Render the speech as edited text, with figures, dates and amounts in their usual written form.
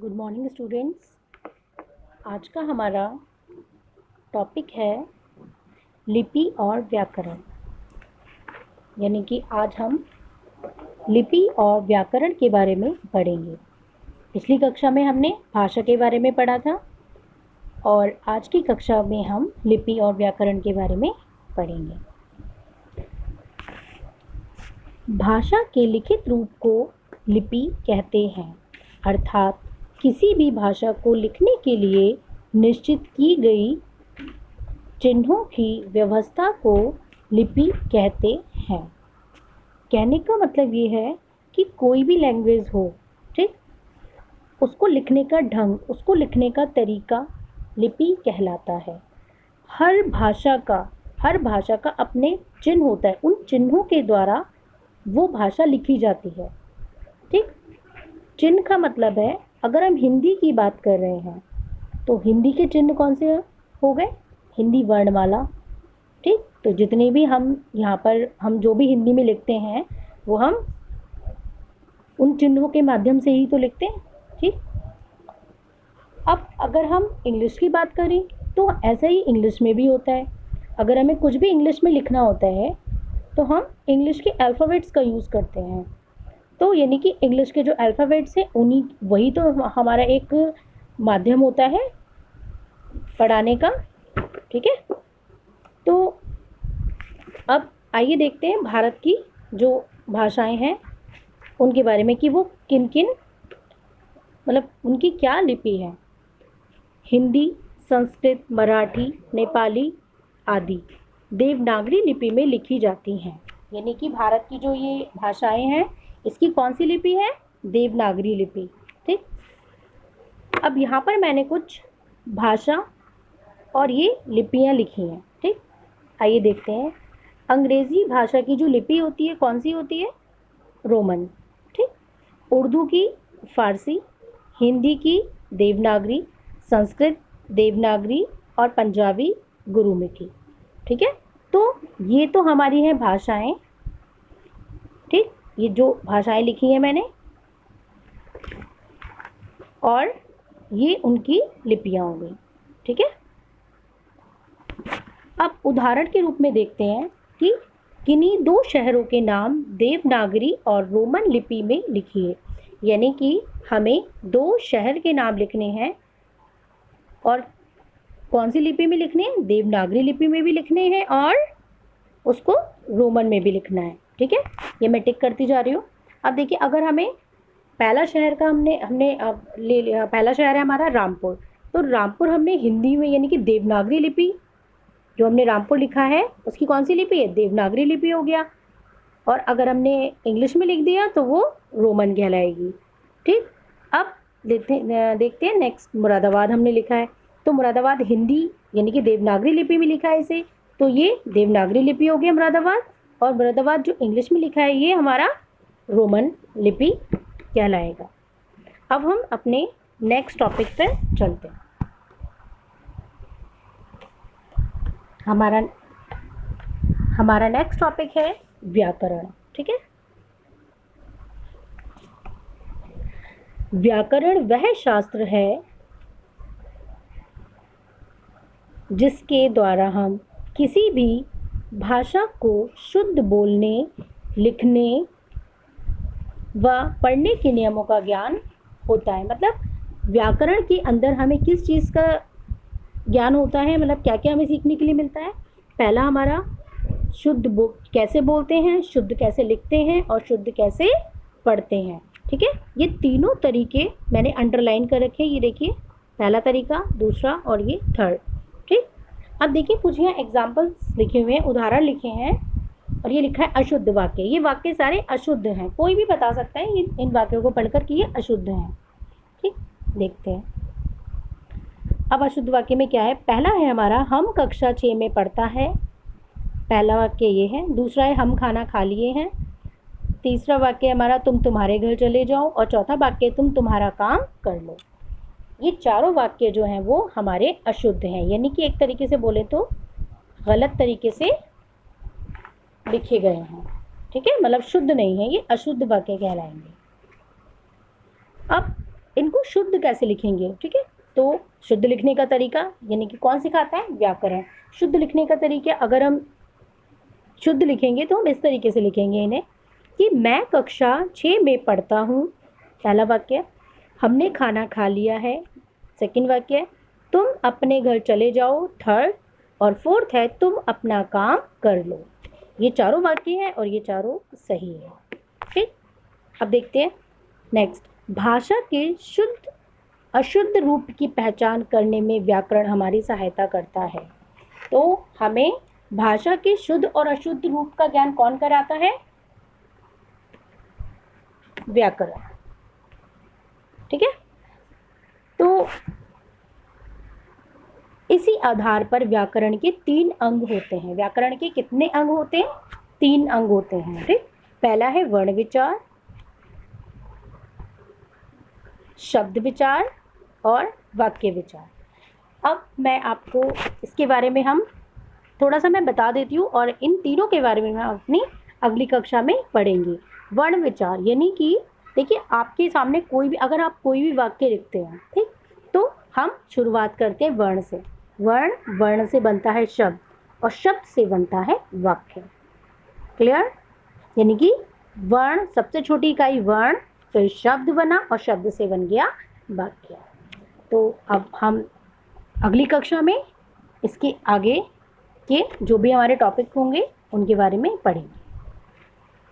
Good morning students. आज का हमारा टॉपिक है लिपि और व्याकरण। यानी कि आज हम लिपि और व्याकरण के बारे में पढ़ेंगे। पिछली कक्षा में हमने भाषा के बारे में पढ़ा था और आज की कक्षा में हम लिपि और व्याकरण के बारे में पढ़ेंगे। भाषा के लिखित रूप को लिपि कहते हैं, अर्थात किसी भी भाषा को लिखने के लिए निश्चित की गई चिन्हों की व्यवस्था को लिपि कहते हैं। कहने का मतलब ये है कि कोई भी लैंग्वेज हो, ठीक, उसको लिखने का ढंग, उसको लिखने का तरीका लिपि कहलाता है। हर भाषा का अपने चिन्ह होता है, उन चिन्हों के द्वारा वो भाषा लिखी जाती है। ठीक, चिन्ह का मतलब है, अगर हम हिंदी की बात कर रहे हैं तो हिंदी के चिन्ह कौन से हो गए? हिंदी वर्णमाला। ठीक, तो जितने भी हम यहाँ पर हम जो भी हिंदी में लिखते हैं वो हम उन चिन्हों के माध्यम से ही तो लिखते हैं। ठीक, अब अगर हम इंग्लिश की बात करें तो ऐसा ही इंग्लिश में भी होता है। अगर हमें कुछ भी इंग्लिश में लिखना होता है तो हम इंग्लिश के अल्फ़ाबेट्स का यूज़ करते हैं। तो यानी कि इंग्लिश के जो अल्फ़ाबेट्स हैं वही तो हमारा एक माध्यम होता है पढ़ाने का। ठीक है, तो अब आइए देखते हैं भारत की जो भाषाएं हैं उनके बारे में कि वो किन किन, मतलब उनकी क्या लिपि है। हिंदी, संस्कृत, मराठी, नेपाली आदि देवनागरी लिपि में लिखी जाती हैं। यानी कि भारत की जो ये भाषाएं हैं इसकी कौन सी लिपि है? देवनागरी लिपि। ठीक, अब यहाँ पर मैंने कुछ भाषा और ये लिपियाँ लिखी हैं। ठीक, आइए देखते हैं। अंग्रेज़ी भाषा की जो लिपि होती है कौन सी होती है? रोमन। ठीक, उर्दू की फ़ारसी, हिंदी की देवनागरी, संस्कृत देवनागरी और पंजाबी गुरुमुखी। ठीक है, तो ये तो हमारी हैं भाषाएं। ठीक, ये जो भाषाएं लिखी हैं मैंने और ये उनकी लिपियां हो गई। ठीक है, अब उदाहरण के रूप में देखते हैं कि किन्हीं दो शहरों के नाम देवनागरी और रोमन लिपि में लिखिए। यानी कि हमें दो शहर के नाम लिखने हैं और कौन सी लिपि में लिखने हैं? देवनागरी लिपि में भी लिखने हैं और उसको रोमन में भी लिखना है। ठीक है, ये मैं टिक करती जा रही हूँ। अब देखिए, अगर हमें पहला शहर का हमने ले लिया, पहला शहर है हमारा रामपुर, तो रामपुर हमने हिंदी में यानी कि देवनागरी लिपि, जो हमने रामपुर लिखा है उसकी कौन सी लिपि है? देवनागरी लिपि हो गया। और अगर हमने इंग्लिश में लिख दिया तो वो रोमन कहलाएगी। ठीक, अब देखते हैं नेक्स्ट, मुरादाबाद हमने लिखा है तो मुरादाबाद हिंदी यानी कि देवनागरी लिपि में लिखा है इसे, तो ये देवनागरी लिपि हो गया मुरादाबाद। और मुरादाबाद जो इंग्लिश में लिखा है ये हमारा रोमन लिपि कहलाएगा। अब हम अपने नेक्स्ट टॉपिक पर चलते हैं। हमारा नेक्स्ट टॉपिक है व्याकरण। ठीक है, व्याकरण वह शास्त्र है जिसके द्वारा हम किसी भी भाषा को शुद्ध बोलने, लिखने व पढ़ने के नियमों का ज्ञान होता है। मतलब व्याकरण के अंदर हमें किस चीज़ का ज्ञान होता है, मतलब क्या क्या हमें सीखने के लिए मिलता है? पहला हमारा कैसे बोलते हैं, शुद्ध कैसे लिखते हैं और शुद्ध कैसे पढ़ते हैं। ठीक है, ये तीनों तरीके मैंने अंडरलाइन कर रखे हैं। ये देखिए, पहला तरीका, दूसरा और ये थर्ड। ठीक, अब देखिए कुछ यहाँ एग्जाम्पल्स लिखे हुए हैं, उदाहरण लिखे हैं और ये लिखा है अशुद्ध वाक्य। ये वाक्य सारे अशुद्ध हैं, कोई भी बता सकता है इन वाक्यों को पढ़कर कि ये अशुद्ध हैं। ठीक, देखते हैं। अब अशुद्ध वाक्य में क्या है? पहला है हमारा, हम कक्षा 6 में पढ़ता है। पहला वाक्य ये है। दूसरा है, हम खाना खा लिए हैं। तीसरा वाक्य हमारा, तुम तुम्हारे घर चले जाओ। और चौथा वाक्य, तुम तुम्हारा काम कर लो। ये चारों वाक्य जो हैं वो हमारे अशुद्ध हैं, यानी कि एक तरीके से बोले तो गलत तरीके से लिखे गए हैं। ठीक है, मतलब शुद्ध नहीं है, ये अशुद्ध वाक्य कहलाएंगे। अब इनको शुद्ध कैसे लिखेंगे, ठीक है। तो शुद्ध लिखने का तरीका यानी कि कौन सिखाता है, व्याकरण। शुद्ध लिखने का तरीका, अगर हम शुद्ध लिखेंगे तो हम इस तरीके से लिखेंगे इन्हें कि मैं कक्षा 6 में पढ़ता हूँ, पहला वाक्य। हमने खाना खा लिया है, सेकंड वाक्य। तुम अपने घर चले जाओ, थर्ड। और फोर्थ है तुम अपना काम कर लो। ये चारों वाक्य हैं और ये चारों सही है, ठीक। अब देखते हैं नेक्स्ट, भाषा के शुद्ध अशुद्ध रूप की पहचान करने में व्याकरण हमारी सहायता करता है। तो हमें भाषा के शुद्ध और अशुद्ध रूप का ज्ञान कौन कराता है, व्याकरण, ठीक है। तो इसी आधार पर व्याकरण के 3 अंग होते हैं। व्याकरण के कितने अंग होते हैं, 3 अंग होते हैं, ठीक। पहला है वर्ण विचार, शब्द विचार और वाक्य विचार। अब मैं आपको इसके बारे में हम थोड़ा सा मैं बता देती हूँ और इन तीनों के बारे में हम अपनी अगली कक्षा में पढ़ेंगे। वर्ण विचार यानी कि देखिए आपके सामने कोई भी, अगर आप कोई भी वाक्य लिखते हैं, ठीक, तो हम शुरुआत करते हैं वर्ण से। वर्ण से बनता है शब्द और शब्द से बनता है वाक्य। क्लियर, यानी कि वर्ण, सबसे छोटी इकाई वर्ण, फिर शब्द बना और शब्द से बन गया वाक्य। तो अब हम अगली कक्षा में इसके आगे के जो भी हमारे टॉपिक होंगे उनके बारे में पढ़ेंगे।